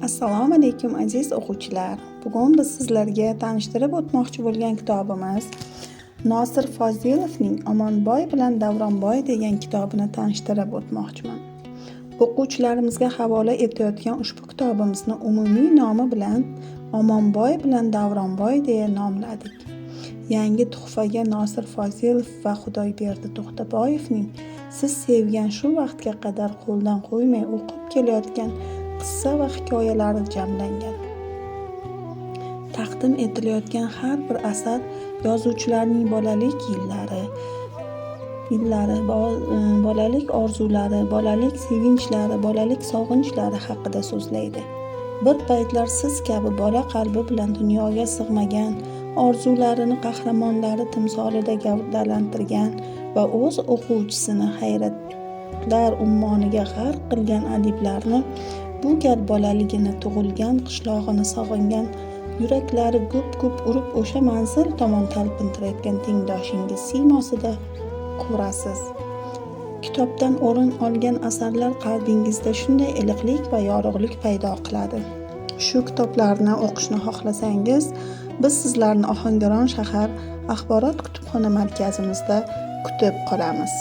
Assalomu alaykum aziz o'quvchilar. Bugun biz sizlarga tanishtirib o'tmoqchi bo'lgan kitobimiz Nosir Fozilovning Omonboy bilan Davronboy degan kitobini tanishtirib o'tmoqchiman. O'quvchilarimizga havola etayotgan ushbu kitobimizni umumiy nomi bilan Omonboy bilan Davronboy deya nomladik. Yangi tuhfaga Nosir Fozilov va Xudoyberdi To'xtaboyevning siz sevgan shu vaqtga qadar qo'ldan qo'ymay o'qib kelayotgan qissa va hikoyalari jamlangan. Taqdim etilayotgan har bir asar yozuvchilarning bolalik yillari, bolalik orzulari, bolalik sevinchlari, bolalik sog'inchlari haqida so'zlaydi. Bir paytlar siz kabi bola qalbi bilan dunyoga sig'magan, orzularini qahramonlari timsolida gavdalantirgan va o'z o'quvchisini hayratlar ummoniga g'arq qilgan adiblarni bu gal bolaligini tug'ilgan qishlog'ini sog'ingan yuraklari gup-gup urib o'sha manzil tomon talpintirayotgan tengdoshingiz siymosida ko'rasiz. Kitobdan o'rin olgan asarlar qalbingizda shunday iliqlik va yorug'lik paydo qiladi. Shu kitoblarni o'qishni xohlasangiz, biz sizlarni Ohangaron shahar axborot kutubxona markazimizda kutib qolamiz.